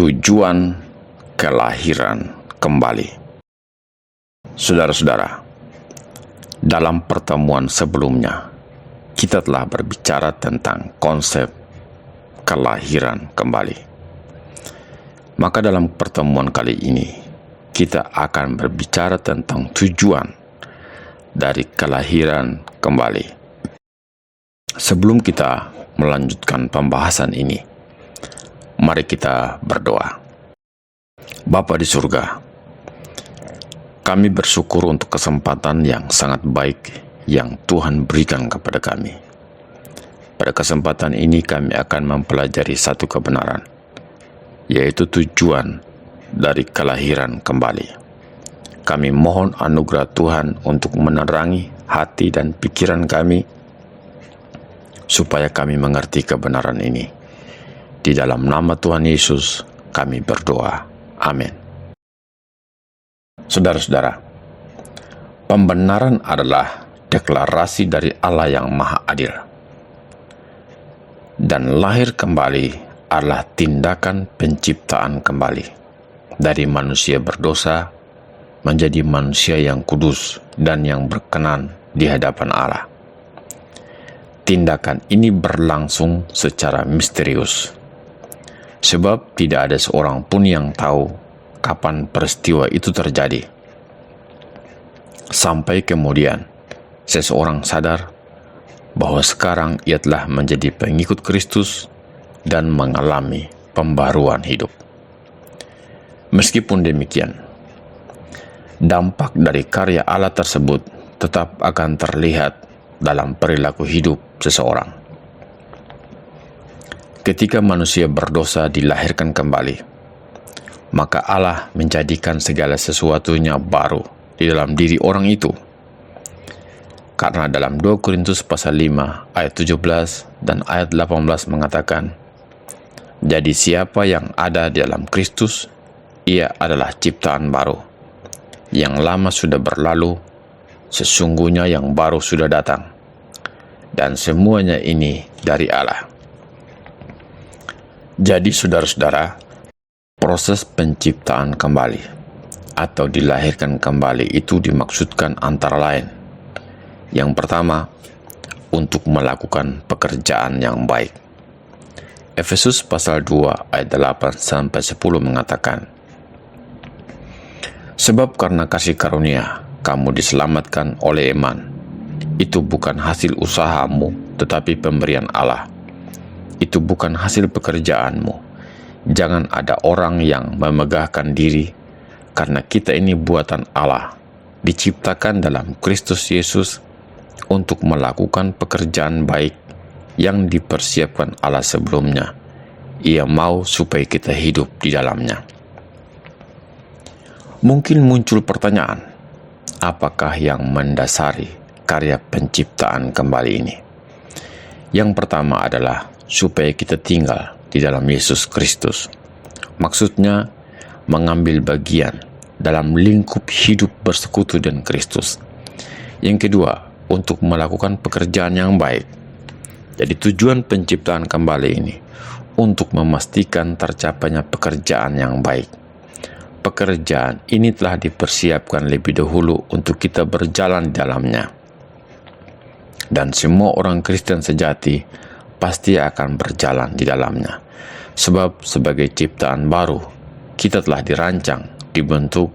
Tujuan kelahiran kembali. Saudara-saudara, dalam pertemuan sebelumnya, kita telah berbicara tentang konsep kelahiran kembali. Maka dalam pertemuan kali ini, kita akan berbicara tentang tujuan dari kelahiran kembali. Sebelum kita melanjutkan pembahasan ini, mari kita berdoa. Bapa di surga, kami bersyukur untuk kesempatan yang sangat baik yang Tuhan berikan kepada kami. Pada kesempatan ini kami akan mempelajari satu kebenaran, yaitu tujuan dari kelahiran kembali. Kami mohon anugerah Tuhan untuk menerangi hati dan pikiran kami, supaya kami mengerti kebenaran ini. Di dalam nama Tuhan Yesus kami berdoa. Amin. Saudara-saudara, pembenaran adalah deklarasi dari Allah yang Maha Adil. Dan lahir kembali adalah tindakan penciptaan kembali dari manusia berdosa menjadi manusia yang kudus dan yang berkenan di hadapan Allah. Tindakan ini berlangsung secara misterius, sebab tidak ada seorang pun yang tahu kapan peristiwa itu terjadi. Sampai kemudian seseorang sadar bahwa sekarang ia telah menjadi pengikut Kristus dan mengalami pembaruan hidup. Meskipun demikian, dampak dari karya Allah tersebut tetap akan terlihat dalam perilaku hidup seseorang. Ketika manusia berdosa dilahirkan kembali, maka Allah menjadikan segala sesuatunya baru di dalam diri orang itu. Karena dalam 2 Korintus pasal 5 ayat 17 dan ayat 18 mengatakan, "Jadi siapa yang ada di dalam Kristus, ia adalah ciptaan baru. Yang lama sudah berlalu, sesungguhnya yang baru sudah datang. Dan semuanya ini dari Allah." Jadi saudara-saudara, proses penciptaan kembali atau dilahirkan kembali itu dimaksudkan antara lain. Yang pertama, untuk melakukan pekerjaan yang baik. Efesus pasal 2 ayat 8-10 mengatakan, "Sebab karena kasih karunia kamu diselamatkan oleh iman. Itu bukan hasil usahamu, tetapi pemberian Allah. Itu bukan hasil pekerjaanmu. Jangan ada orang yang memegahkan diri, karena kita ini buatan Allah, diciptakan dalam Kristus Yesus untuk melakukan pekerjaan baik yang dipersiapkan Allah sebelumnya. Ia mau supaya kita hidup di dalamnya." Mungkin muncul pertanyaan, apakah yang mendasari karya penciptaan kembali ini? Yang pertama adalah supaya kita tinggal di dalam Yesus Kristus. Maksudnya, mengambil bagian dalam lingkup hidup bersekutu dengan Kristus. Yang kedua, untuk melakukan pekerjaan yang baik. Jadi tujuan penciptaan kembali ini untuk memastikan tercapainya pekerjaan yang baik. Pekerjaan ini telah dipersiapkan lebih dahulu untuk kita berjalan di dalamnya. Dan semua orang Kristen sejati pasti akan berjalan di dalamnya. Sebab sebagai ciptaan baru, kita telah dirancang, dibentuk,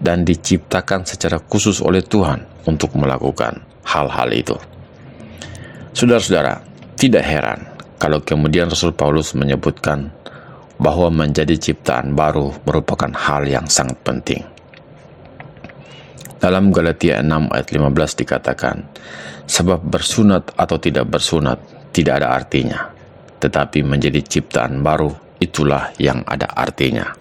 dan diciptakan secara khusus oleh Tuhan untuk melakukan hal-hal itu. Saudara-saudara, tidak heran kalau kemudian Rasul Paulus menyebutkan bahwa menjadi ciptaan baru merupakan hal yang sangat penting. Dalam Galatia 6 ayat 15 dikatakan, "Sebab bersunat atau tidak bersunat tidak ada artinya, tetapi menjadi ciptaan baru itulah yang ada artinya."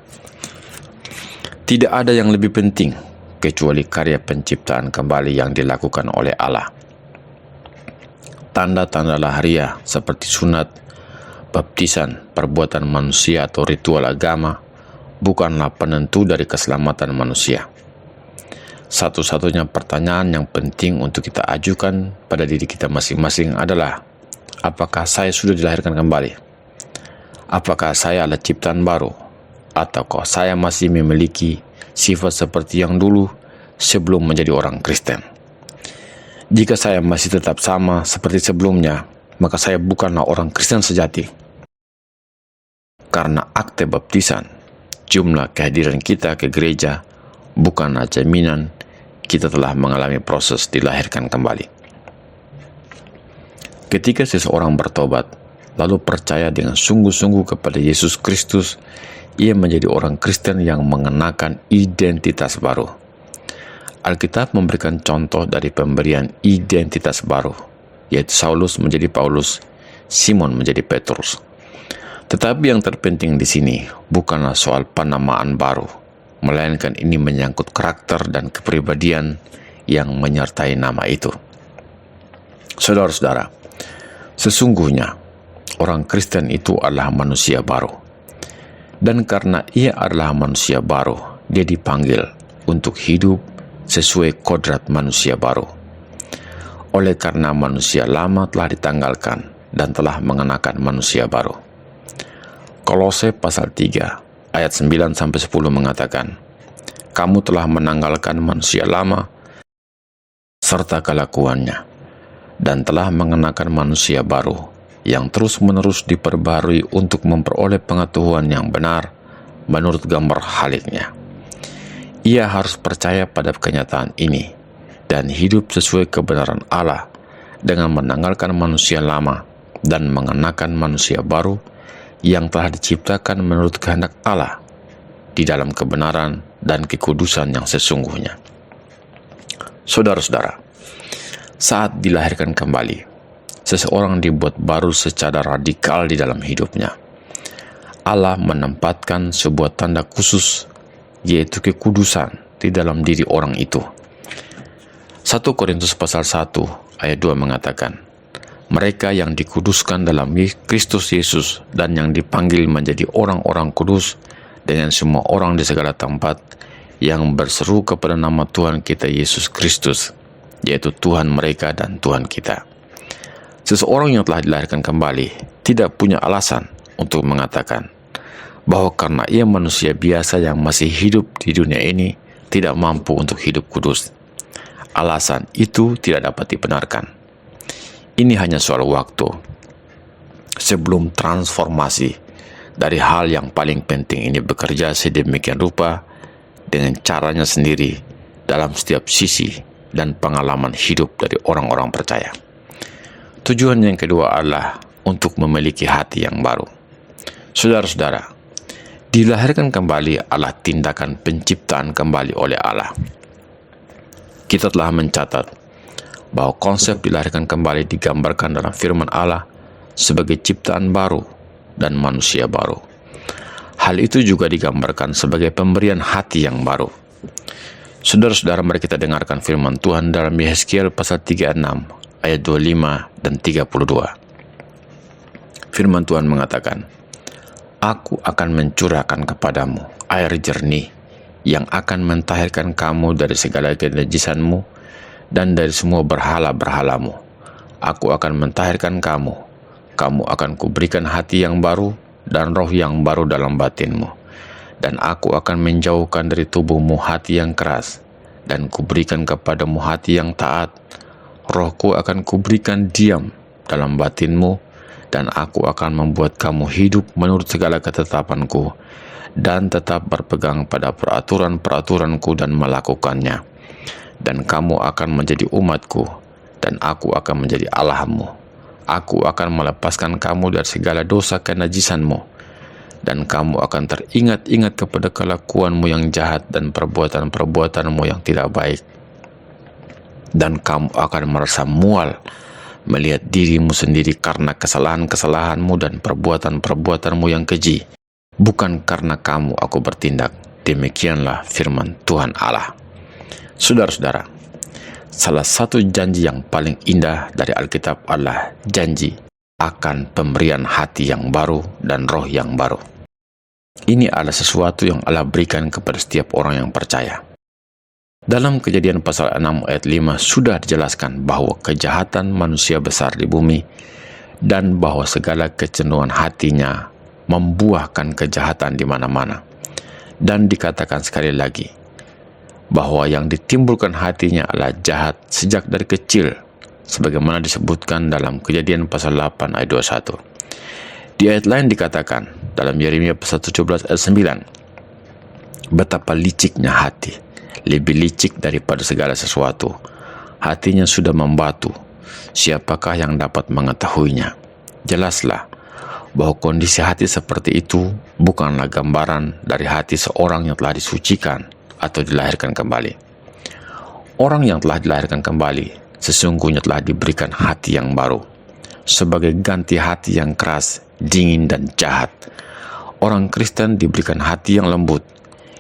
Tidak ada yang lebih penting kecuali karya penciptaan kembali yang dilakukan oleh Allah. Tanda-tanda lahiriah seperti sunat, baptisan, perbuatan manusia atau ritual agama bukanlah penentu dari keselamatan manusia. Satu-satunya pertanyaan yang penting untuk kita ajukan pada diri kita masing-masing adalah, apakah saya sudah dilahirkan kembali? Apakah saya adalah ciptaan baru? Ataukah saya masih memiliki sifat seperti yang dulu sebelum menjadi orang Kristen? Jika saya masih tetap sama seperti sebelumnya, maka saya bukanlah orang Kristen sejati. Karena akte baptisan, jumlah kehadiran kita ke gereja bukanlah jaminan kita telah mengalami proses dilahirkan kembali. Ketika seseorang bertobat, lalu percaya dengan sungguh-sungguh kepada Yesus Kristus, ia menjadi orang Kristen yang mengenakan identitas baru. Alkitab memberikan contoh dari pemberian identitas baru, yaitu Saulus menjadi Paulus, Simon menjadi Petrus. Tetapi yang terpenting di sini bukanlah soal penamaan baru, melainkan ini menyangkut karakter dan kepribadian yang menyertai nama itu. Saudara-saudara, sesungguhnya orang Kristen itu adalah manusia baru. Dan karena ia adalah manusia baru, dia dipanggil untuk hidup sesuai kodrat manusia baru. Oleh karena manusia lama telah ditanggalkan dan telah mengenakan manusia baru. Kolose pasal 3 ayat 9-10 mengatakan, "Kamu telah menanggalkan manusia lama serta kelakuannya dan telah mengenakan manusia baru yang terus-menerus diperbarui untuk memperoleh pengetahuan yang benar menurut gambar haliknya." Ia harus percaya pada kenyataan ini dan hidup sesuai kebenaran Allah dengan menanggalkan manusia lama dan mengenakan manusia baru yang telah diciptakan menurut kehendak Allah di dalam kebenaran dan kekudusan yang sesungguhnya. Saudara-saudara, saat dilahirkan kembali, seseorang dibuat baru secara radikal di dalam hidupnya. Allah menempatkan sebuah tanda khusus, yaitu kekudusan di dalam diri orang itu. 1 Korintus pasal 1 ayat 2 mengatakan, "Mereka yang dikuduskan dalam Kristus Yesus dan yang dipanggil menjadi orang-orang kudus dengan semua orang di segala tempat yang berseru kepada nama Tuhan kita Yesus Kristus, yaitu Tuhan mereka dan Tuhan kita." Seseorang yang telah dilahirkan kembali tidak punya alasan untuk mengatakan bahwa karena ia manusia biasa yang masih hidup di dunia ini tidak mampu untuk hidup kudus. Alasan itu tidak dapat dibenarkan. Ini hanya soal waktu sebelum transformasi dari hal yang paling penting ini bekerja sedemikian rupa dengan caranya sendiri dalam setiap sisi dan pengalaman hidup dari orang-orang percaya. Tujuan yang kedua adalah untuk memiliki hati yang baru. Saudara-saudara, dilahirkan kembali adalah tindakan penciptaan kembali oleh Allah. Kita telah mencatat bahwa konsep dilahirkan kembali digambarkan dalam firman Allah sebagai ciptaan baru dan manusia baru. Hal itu juga digambarkan sebagai pemberian hati yang baru. Saudara-saudara, mari kita dengarkan firman Tuhan dalam Yehezkiel pasal 36 ayat 25 dan 32. Firman Tuhan mengatakan, "Aku akan mencurahkan kepadamu air jernih yang akan mentahirkan kamu dari segala kenajisanmu dan dari semua berhala-berhalamu. Aku akan mentahirkan kamu. Kamu akan kuberikan hati yang baru dan roh yang baru dalam batinmu. Dan aku akan menjauhkan dari tubuhmu hati yang keras dan kuberikan kepadamu hati yang taat. Rohku akan kuberikan diam dalam batinmu, dan aku akan membuat kamu hidup menurut segala ketetapanku dan tetap berpegang pada peraturan-peraturanku dan melakukannya. Dan kamu akan menjadi umatku, dan aku akan menjadi Allahmu. Aku akan melepaskan kamu dari segala dosa kenajisanmu, dan kamu akan teringat-ingat kepada kelakuanmu yang jahat dan perbuatan-perbuatanmu yang tidak baik. Dan kamu akan merasa mual melihat dirimu sendiri karena kesalahan-kesalahanmu dan perbuatan-perbuatanmu yang keji. Bukan karena kamu aku bertindak." Demikianlah firman Tuhan Allah. Saudara-saudara, salah satu janji yang paling indah dari Alkitab adalah janji akan pemberian hati yang baru dan roh yang baru. Ini adalah sesuatu yang Allah berikan kepada setiap orang yang percaya. Dalam Kejadian pasal 6 ayat 5 sudah dijelaskan bahwa kejahatan manusia besar di bumi dan bahwa segala kecenderungan hatinya membuahkan kejahatan di mana-mana. Dan dikatakan sekali lagi, bahwa yang ditimbulkan hatinya adalah jahat sejak dari kecil, sebagaimana disebutkan dalam Kejadian pasal 8 ayat 21. Di ayat lain dikatakan dalam Yeremia pasal 17 ayat 9, betapa liciknya hati, lebih licik daripada segala sesuatu. Hatinya sudah membatu, siapakah yang dapat mengetahuinya? Jelaslah bahwa kondisi hati seperti itu bukanlah gambaran dari hati seorang yang telah disucikan atau dilahirkan kembali. Orang yang telah dilahirkan kembali sesungguhnya telah diberikan hati yang baru, sebagai ganti hati yang keras, dingin, dan jahat. Orang Kristen diberikan hati yang lembut,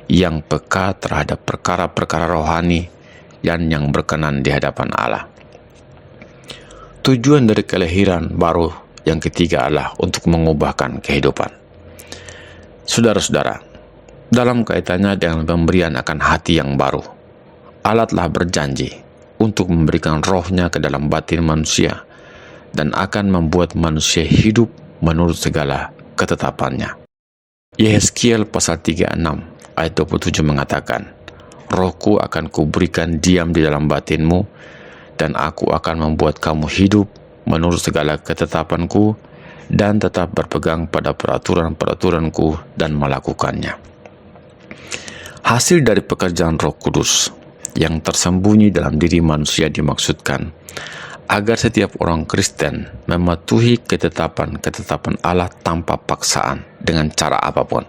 yang peka terhadap perkara-perkara rohani, dan yang berkenan di hadapan Allah. Tujuan dari kelahiran baru yang ketiga adalah untuk mengubahkan kehidupan. Saudara-saudara, dalam kaitannya dengan pemberian akan hati yang baru, Allah telah berjanji untuk memberikan rohnya ke dalam batin manusia dan akan membuat manusia hidup menurut segala ketetapannya. Yehezkiel pasal 36 ayat 27 mengatakan, Rohku akan kuberikan diam di dalam batinmu, dan aku akan membuat kamu hidup menurut segala ketetapanku dan tetap berpegang pada peraturan-peraturanku dan melakukannya. Hasil dari pekerjaan Roh Kudus yang tersembunyi dalam diri manusia dimaksudkan agar setiap orang Kristen mematuhi ketetapan-ketetapan Allah tanpa paksaan dengan cara apapun.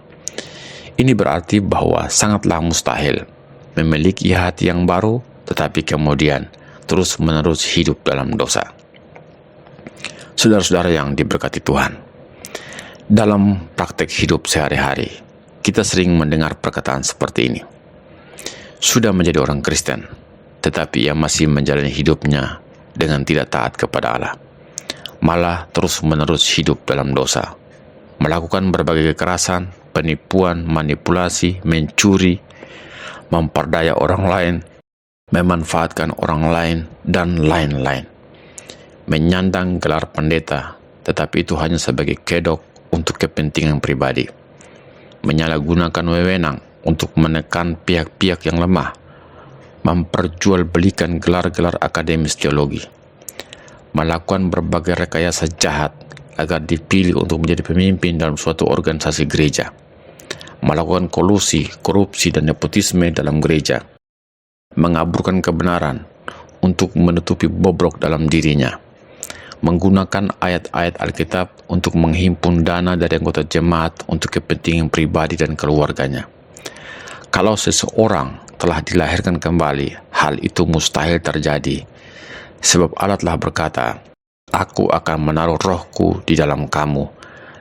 Ini berarti bahwa sangatlah mustahil memiliki hati yang baru tetapi kemudian terus-menerus hidup dalam dosa. Saudara-saudara yang diberkati Tuhan, dalam praktek hidup sehari-hari, kita sering mendengar perkataan seperti ini. Sudah menjadi orang Kristen, tetapi ia masih menjalani hidupnya dengan tidak taat kepada Allah. Malah terus-menerus hidup dalam dosa, melakukan berbagai kekerasan, penipuan, manipulasi, mencuri, memperdaya orang lain, memanfaatkan orang lain, dan lain-lain. Menyandang gelar pendeta, tetapi itu hanya sebagai kedok untuk kepentingan pribadi. Menyalahgunakan wewenang untuk menekan pihak-pihak yang lemah. Memperjualbelikan gelar-gelar akademis teologi. Melakukan berbagai rekayasa jahat agar dipilih untuk menjadi pemimpin dalam suatu organisasi gereja. Melakukan kolusi, korupsi, dan nepotisme dalam gereja. Mengaburkan kebenaran untuk menutupi bobrok dalam dirinya. Menggunakan ayat-ayat Alkitab untuk menghimpun dana dari anggota jemaat untuk kepentingan pribadi dan keluarganya. Kalau seseorang telah dilahirkan kembali, hal itu mustahil terjadi, sebab Allah telah berkata, Aku akan menaruh rohku di dalam kamu,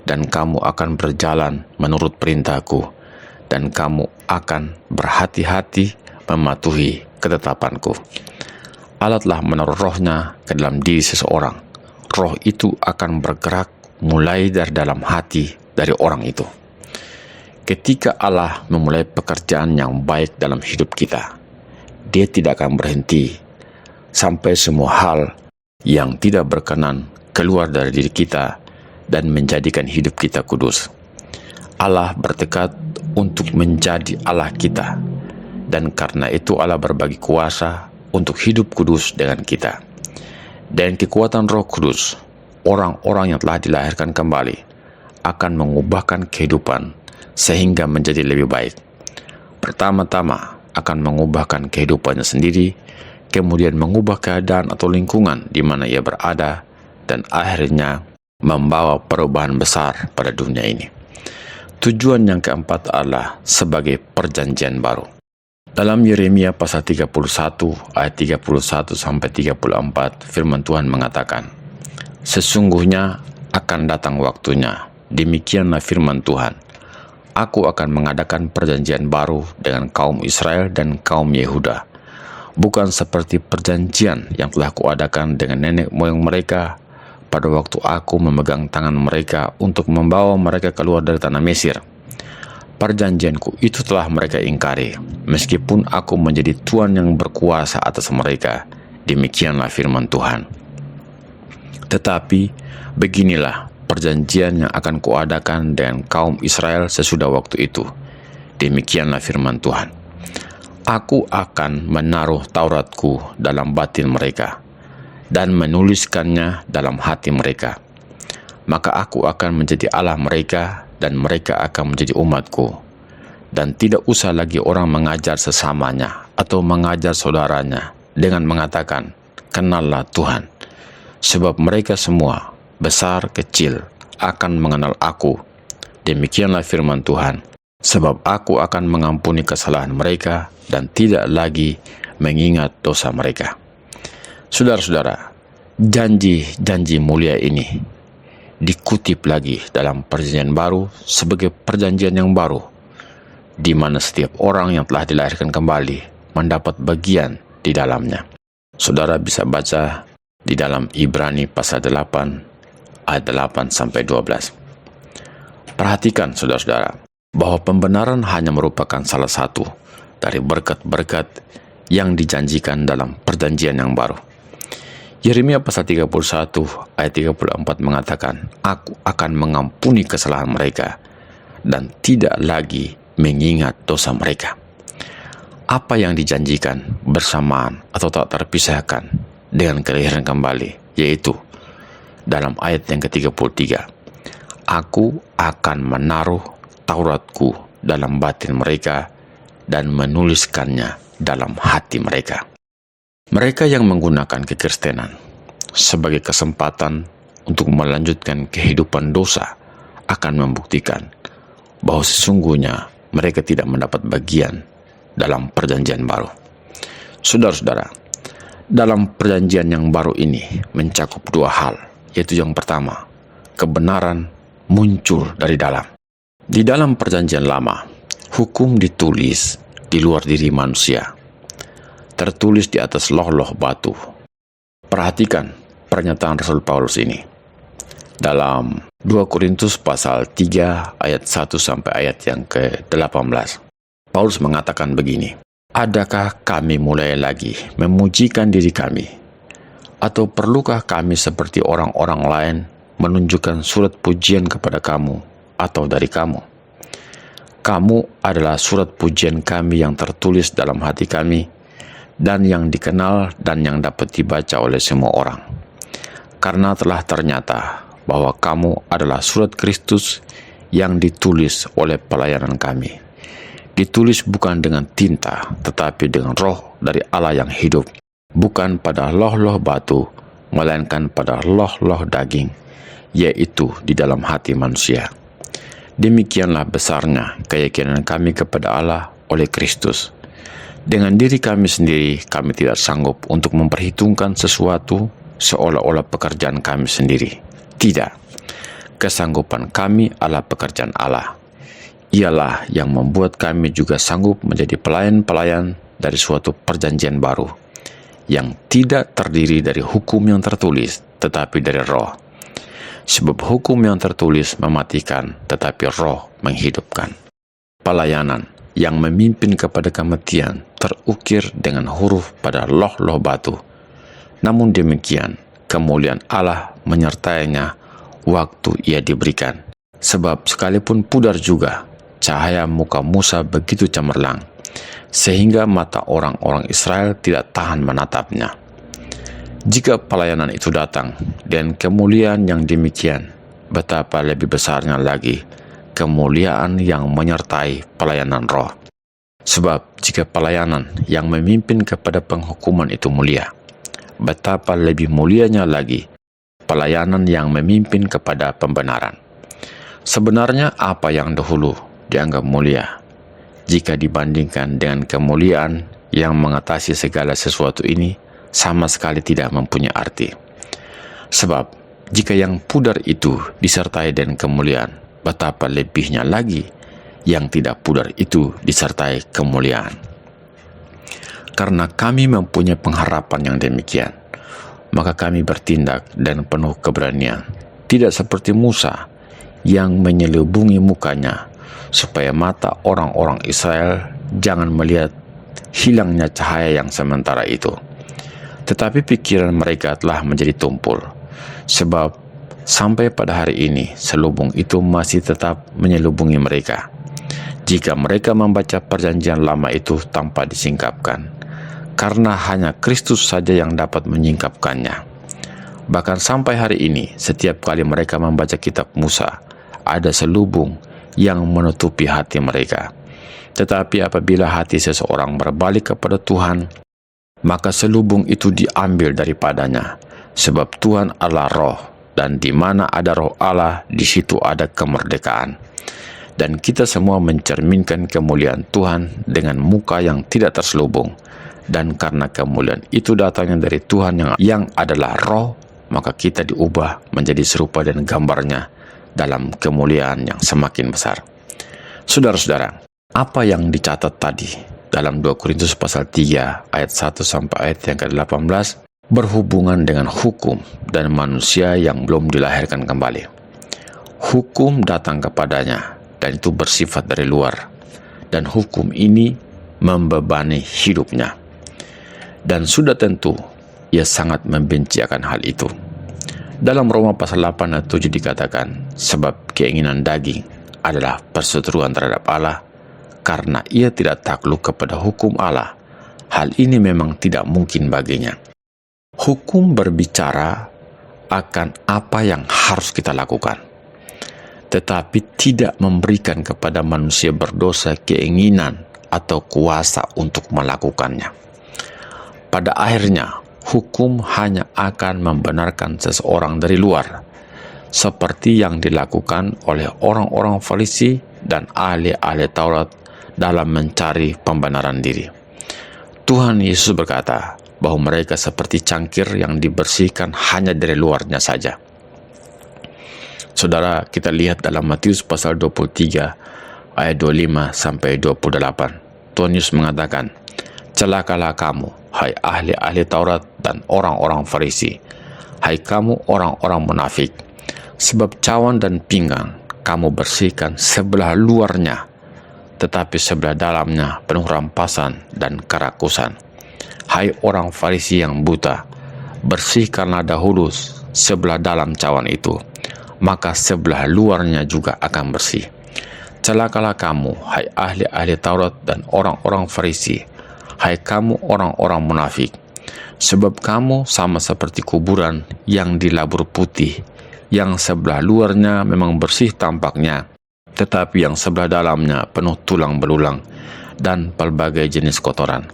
dan kamu akan berjalan menurut perintahku, dan kamu akan berhati-hati mematuhi ketetapanku. Allah telah menaruh rohnya ke dalam diri seseorang. Roh itu akan bergerak mulai dari dalam hati dari orang itu. Ketika Allah memulai pekerjaan yang baik dalam hidup kita, Dia tidak akan berhenti sampai semua hal yang tidak berkenan keluar dari diri kita dan menjadikan hidup kita kudus. Allah bertekad untuk menjadi Allah kita, dan karena itu Allah berbagi kuasa untuk hidup kudus dengan kita. Dan kekuatan Roh Kudus, orang-orang yang telah dilahirkan kembali akan mengubahkan kehidupan sehingga menjadi lebih baik. Pertama-tama akan mengubahkan kehidupannya sendiri, kemudian mengubah keadaan atau lingkungan di mana ia berada, dan akhirnya membawa perubahan besar pada dunia ini. Tujuan yang keempat adalah sebagai perjanjian baru. Dalam Yeremia pasal 31 ayat 31 sampai 34, firman Tuhan mengatakan, Sesungguhnya akan datang waktunya, demikianlah firman Tuhan, Aku akan mengadakan perjanjian baru dengan kaum Israel dan kaum Yehuda, bukan seperti perjanjian yang telah kuadakan dengan nenek moyang mereka pada waktu aku memegang tangan mereka untuk membawa mereka keluar dari tanah Mesir. Perjanjianku itu telah mereka ingkari, meskipun aku menjadi Tuhan yang berkuasa atas mereka. Demikianlah firman Tuhan. Tetapi beginilah perjanjian yang akan kuadakan dengan kaum Israel sesudah waktu itu. Demikianlah firman Tuhan. Aku akan menaruh Tauratku dalam batin mereka dan menuliskannya dalam hati mereka. Maka aku akan menjadi Allah mereka dan mereka akan menjadi umatku. Dan tidak usah lagi orang mengajar sesamanya atau mengajar saudaranya dengan mengatakan, kenallah Tuhan. Sebab mereka semua, besar kecil, akan mengenal aku. Demikianlah firman Tuhan. Sebab aku akan mengampuni kesalahan mereka dan tidak lagi mengingat dosa mereka. Saudara-saudara, janji-janji mulia ini dikutip lagi dalam perjanjian baru sebagai perjanjian yang baru, di mana setiap orang yang telah dilahirkan kembali mendapat bagian di dalamnya. Saudara bisa baca di dalam Ibrani pasal 8 ayat 8-12. Perhatikan saudara-saudara, bahwa pembenaran hanya merupakan salah satu dari berkat-berkat yang dijanjikan dalam perjanjian yang baru. Yeremia pasal 31 ayat 34 mengatakan, aku akan mengampuni kesalahan mereka dan tidak lagi mengingat dosa mereka. Apa yang dijanjikan bersamaan atau tak terpisahkan dengan kelahiran kembali, yaitu dalam ayat yang ke-33, aku akan menaruh Tauratku dalam batin mereka dan menuliskannya dalam hati mereka. Mereka yang menggunakan kekristenan sebagai kesempatan untuk melanjutkan kehidupan dosa akan membuktikan bahwa sesungguhnya mereka tidak mendapat bagian dalam perjanjian baru. Saudara-saudara, dalam perjanjian yang baru ini mencakup dua hal, yaitu yang pertama, kebenaran muncul dari dalam. Di dalam perjanjian lama, hukum ditulis di luar diri manusia, tertulis di atas loh-loh batu. Perhatikan pernyataan Rasul Paulus ini. Dalam 2 Korintus pasal 3 ayat 1 sampai ayat yang ke-18. Paulus mengatakan begini, adakah kami mulai lagi memujikan diri kami? Atau perlukah kami seperti orang-orang lain menunjukkan surat pujian kepada kamu atau dari kamu? Kamu adalah surat pujian kami yang tertulis dalam hati kami dan yang dikenal dan yang dapat dibaca oleh semua orang. Karena telah ternyata bahwa kamu adalah surat Kristus yang ditulis oleh pelayanan kami. Ditulis bukan dengan tinta, tetapi dengan roh dari Allah yang hidup. Bukan pada loh-loh batu, melainkan pada loh-loh daging, yaitu di dalam hati manusia. Demikianlah besarnya keyakinan kami kepada Allah oleh Kristus. Dengan diri kami sendiri, kami tidak sanggup untuk memperhitungkan sesuatu seolah-olah pekerjaan kami sendiri. Tidak. Kesanggupan kami adalah pekerjaan Allah. Ialah yang membuat kami juga sanggup menjadi pelayan-pelayan dari suatu perjanjian baru, yang tidak terdiri dari hukum yang tertulis, tetapi dari roh. Sebab hukum yang tertulis mematikan, tetapi roh menghidupkan. Pelayanan yang memimpin kepada kematian terukir dengan huruf pada loh-loh batu. Namun demikian, kemuliaan Allah menyertainya waktu ia diberikan. Sebab sekalipun pudar juga, cahaya muka Musa begitu cemerlang, sehingga mata orang-orang Israel tidak tahan menatapnya. Jika pelayanan itu datang dan kemuliaan yang demikian, betapa lebih besarnya lagi kemuliaan yang menyertai pelayanan roh. Sebab jika pelayanan yang memimpin kepada penghukuman itu mulia, betapa lebih mulianya lagi pelayanan yang memimpin kepada pembenaran. Sebenarnya apa yang dahulu dianggap mulia, jika dibandingkan dengan kemuliaan yang mengatasi segala sesuatu ini, sama sekali tidak mempunyai arti. Sebab jika yang pudar itu disertai dengan kemuliaan, betapa lebihnya lagi yang tidak pudar itu disertai kemuliaan. Karena kami mempunyai pengharapan yang demikian, maka kami bertindak dengan penuh keberanian, tidak seperti Musa yang menyelubungi mukanya, supaya mata orang-orang Israel jangan melihat hilangnya cahaya yang sementara itu. Tetapi pikiran mereka telah menjadi tumpul, sebab sampai pada hari ini selubung itu masih tetap menyelubungi mereka. jika mereka membaca perjanjian lama itu tanpa disingkapkan, karena hanya Kristus saja yang dapat menyingkapkannya. Bahkan sampai hari ini, setiap kali mereka membaca kitab Musa, ada selubung yang menutupi hati mereka. Tetapi apabila hati seseorang berbalik kepada Tuhan, maka selubung itu diambil daripadanya, sebab Tuhan adalah roh, dan di mana ada roh Allah, di situ ada kemerdekaan. Dan kita semua mencerminkan kemuliaan Tuhan dengan muka yang tidak terselubung. Dan karena kemuliaan itu datangnya dari Tuhan yang adalah roh, maka kita diubah menjadi serupa dan gambarnya dalam kemuliaan yang semakin besar. Saudara-saudara, apa yang dicatat tadi dalam 2 Korintus pasal 3 ayat 1 sampai ayat yang ke-18 berhubungan dengan hukum dan manusia yang belum dilahirkan kembali. Hukum datang kepadanya dan itu bersifat dari luar, dan hukum ini membebani hidupnya. Dan sudah tentu ia sangat membenci akan hal itu. Dalam Roma pasal 8 ayat 7 dikatakan, sebab keinginan daging adalah perseteruan terhadap Allah, karena ia tidak takluk kepada hukum Allah. Hal ini memang tidak mungkin baginya. Hukum berbicara akan apa yang harus kita lakukan, tetapi tidak memberikan kepada manusia berdosa keinginan atau kuasa untuk melakukannya. Pada akhirnya, hukum hanya akan membenarkan seseorang dari luar, seperti yang dilakukan oleh orang-orang Farisi dan ahli-ahli Taurat dalam mencari pembenaran diri. Tuhan Yesus berkata bahwa mereka seperti cangkir yang dibersihkan hanya dari luarnya saja. Saudara, kita lihat dalam Matius pasal 23 ayat 25 sampai 28. Tuhan Yesus mengatakan, celakalah kamu, hai ahli-ahli Taurat dan orang-orang Farisi, hai kamu orang-orang munafik, sebab cawan dan pinggang kamu bersihkan sebelah luarnya, tetapi sebelah dalamnya penuh rampasan dan kerakusan. Hai orang Farisi yang buta, bersihkanlah dahulu sebelah dalam cawan itu, maka sebelah luarnya juga akan bersih. Celakalah kamu, hai ahli-ahli Taurat dan orang-orang Farisi, hai kamu orang-orang munafik, sebab kamu sama seperti kuburan yang dilabur putih, yang sebelah luarnya memang bersih tampaknya, tetapi yang sebelah dalamnya penuh tulang belulang dan pelbagai jenis kotoran.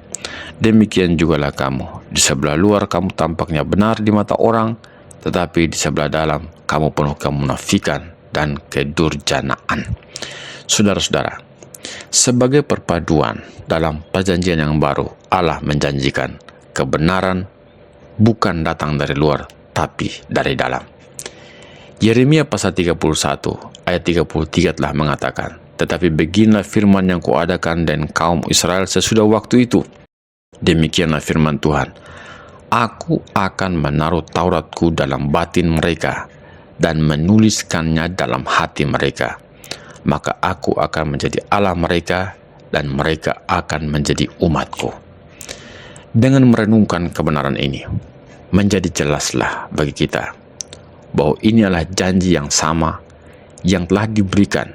Demikian jugalah kamu, di sebelah luar kamu tampaknya benar di mata orang, tetapi di sebelah dalam kamu penuh kemunafikan dan kedurjanaan. Saudara-saudara, sebagai perpaduan dalam perjanjian yang baru, Allah menjanjikan kebenaran bukan datang dari luar, tapi dari dalam. Yeremia pasal 31 ayat 33 telah mengatakan, tetapi beginilah firman yang kuadakan dan kaum Israel sesudah waktu itu. Demikianlah firman Tuhan, aku akan menaruh Tauratku dalam batin mereka dan menuliskannya dalam hati mereka. Maka aku akan menjadi Allah mereka dan mereka akan menjadi umatku. Dengan merenungkan kebenaran ini, menjadi jelaslah bagi kita bahwa ini adalah janji yang sama yang telah diberikan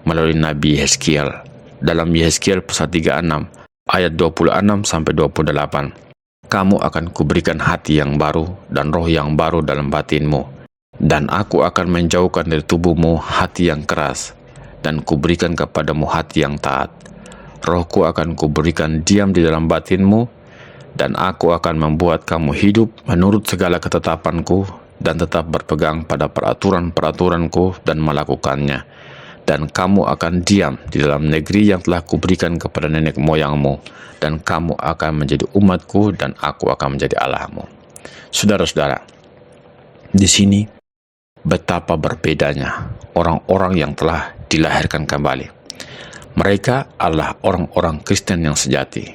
melalui Nabi Yehezkiel dalam Yehezkiel pasal 36 ayat 26 sampai 28. Kamu akan kuberikan hati yang baru dan roh yang baru dalam batinmu, dan aku akan menjauhkan dari tubuhmu hati yang keras, dan kuberikan kepadamu hati yang taat. Rohku akan kuberikan diam di dalam batinmu, dan aku akan membuat kamu hidup menurut segala ketetapanku, dan tetap berpegang pada peraturan-peraturanku dan melakukannya. Dan kamu akan diam di dalam negeri yang telah kuberikan kepada nenek moyangmu, dan kamu akan menjadi umatku, dan aku akan menjadi Allahmu. Saudara-saudara, di sini betapa berbedanya orang-orang yang telah dilahirkan kembali. Mereka adalah orang-orang Kristen yang sejati.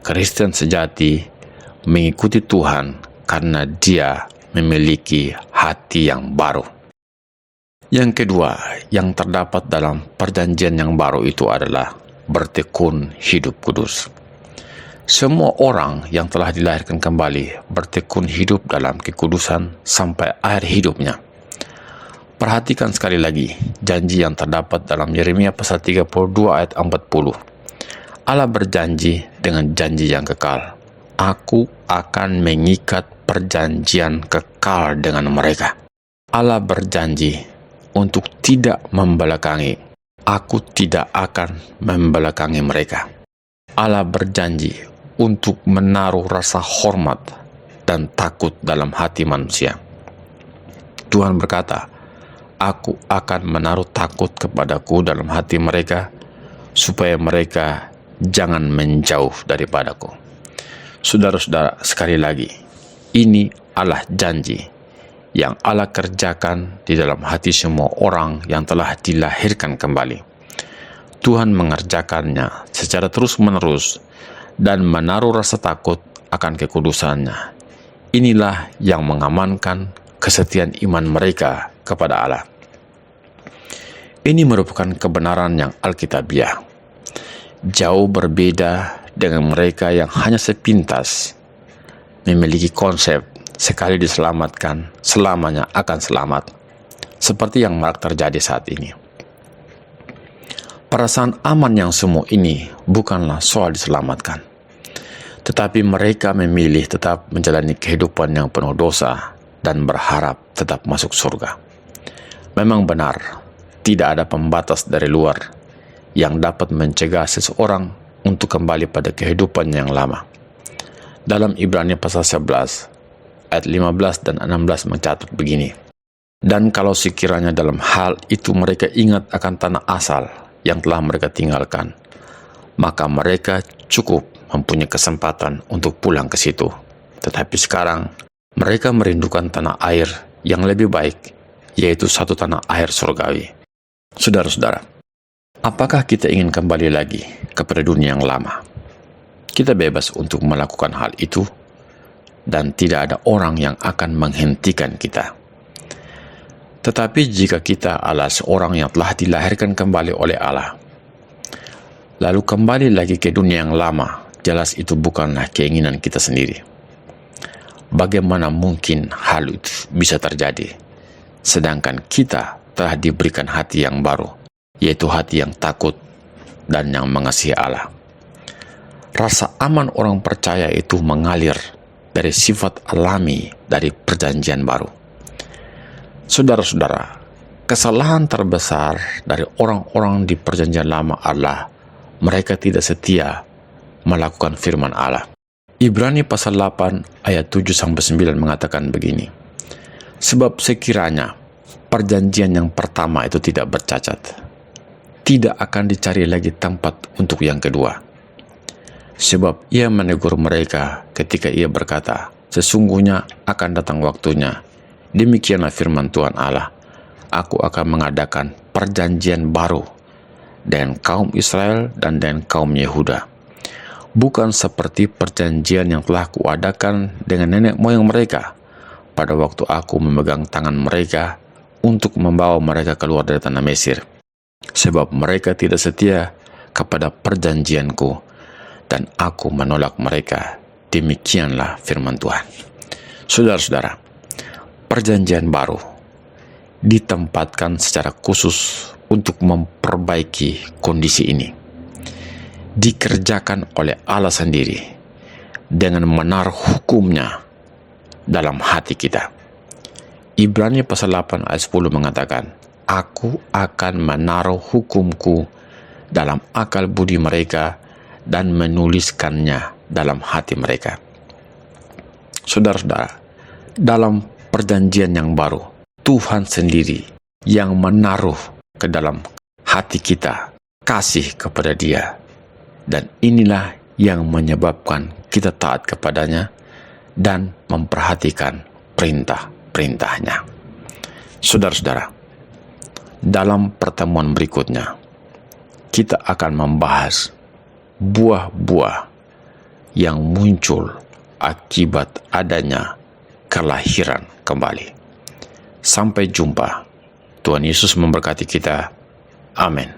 Kristen sejati mengikuti Tuhan karena dia memiliki hati yang baru. Yang kedua, yang terdapat dalam perjanjian yang baru itu adalah bertekun hidup kudus. Semua orang yang telah dilahirkan kembali bertekun hidup dalam kekudusan sampai akhir hidupnya. Perhatikan sekali lagi janji yang terdapat dalam Yeremia pasal 32 ayat 40. Allah berjanji dengan janji yang kekal. Aku akan mengikat perjanjian kekal dengan mereka. Allah berjanji untuk tidak membelakangi. Aku tidak akan membelakangi mereka. Allah berjanji untuk menaruh rasa hormat dan takut dalam hati manusia. Tuhan berkata, aku akan menaruh takut kepadaku dalam hati mereka, supaya mereka jangan menjauh daripadaku. Saudara-saudara, sekali lagi, ini Allah janji yang Allah kerjakan di dalam hati semua orang yang telah dilahirkan kembali. Tuhan mengerjakannya secara terus-menerus dan menaruh rasa takut akan kekudusannya. Inilah yang mengamankan kesetiaan iman mereka kepada Allah. Ini merupakan kebenaran yang alkitabiah. Jauh berbeda dengan mereka yang hanya sepintas memiliki konsep sekali diselamatkan, selamanya akan selamat, seperti yang marak terjadi saat ini. Perasaan aman yang semu ini bukanlah soal diselamatkan, tetapi mereka memilih tetap menjalani kehidupan yang penuh dosa dan berharap tetap masuk surga. Memang benar, tidak ada pembatas dari luar yang dapat mencegah seseorang untuk kembali pada kehidupan yang lama. Dalam Ibrani pasal 11, ayat 15 dan 16 mencatat begini. Dan kalau sekiranya dalam hal itu mereka ingat akan tanah asal yang telah mereka tinggalkan, maka mereka cukup mempunyai kesempatan untuk pulang ke situ. Tetapi sekarang, mereka merindukan tanah air yang lebih baik, yaitu satu tanah air surgawi. Saudara-saudara, apakah kita ingin kembali lagi kepada dunia yang lama? Kita bebas untuk melakukan hal itu, dan tidak ada orang yang akan menghentikan kita. Tetapi jika kita adalah seorang yang telah dilahirkan kembali oleh Allah, lalu kembali lagi ke dunia yang lama, jelas itu bukanlah keinginan kita sendiri. Bagaimana mungkin hal itu bisa terjadi, sedangkan kita telah diberikan hati yang baru, yaitu hati yang takut dan yang mengasihi Allah. Rasa aman orang percaya itu mengalir dari sifat alami dari perjanjian baru. Saudara-saudara, kesalahan terbesar dari orang-orang di perjanjian lama adalah mereka tidak setia melakukan firman Allah. Ibrani pasal 8 ayat 7-9 mengatakan begini. Sebab sekiranya perjanjian yang pertama itu tidak bercacat, tidak akan dicari lagi tempat untuk yang kedua. Sebab ia menegur mereka ketika ia berkata, sesungguhnya akan datang waktunya, demikianlah firman Tuhan Allah, aku akan mengadakan perjanjian baru dengan kaum Israel dan dengan kaum Yehuda, bukan seperti perjanjian yang telah kuadakan dengan nenek moyang mereka pada waktu aku memegang tangan mereka untuk membawa mereka keluar dari tanah Mesir. Sebab mereka tidak setia kepada perjanjianku, dan aku menolak mereka. Demikianlah firman Tuhan. Saudara-saudara, perjanjian baru ditempatkan secara khusus untuk memperbaiki kondisi ini. Dikerjakan oleh Allah sendiri dengan menaruh hukumnya dalam hati kita. Ibrani pasal 8 ayat 10 mengatakan, aku akan menaruh hukumku dalam akal budi mereka dan menuliskannya dalam hati mereka. Saudara-saudara, dalam perjanjian yang baru, Tuhan sendiri yang menaruh ke dalam hati kita kasih kepada Dia, dan inilah yang menyebabkan kita taat kepadanya dan memperhatikan perintah-perintahnya. Saudara-saudara, dalam pertemuan berikutnya kita akan membahas buah-buah yang muncul akibat adanya kelahiran kembali. Sampai jumpa. Tuhan Yesus memberkati kita. Amin.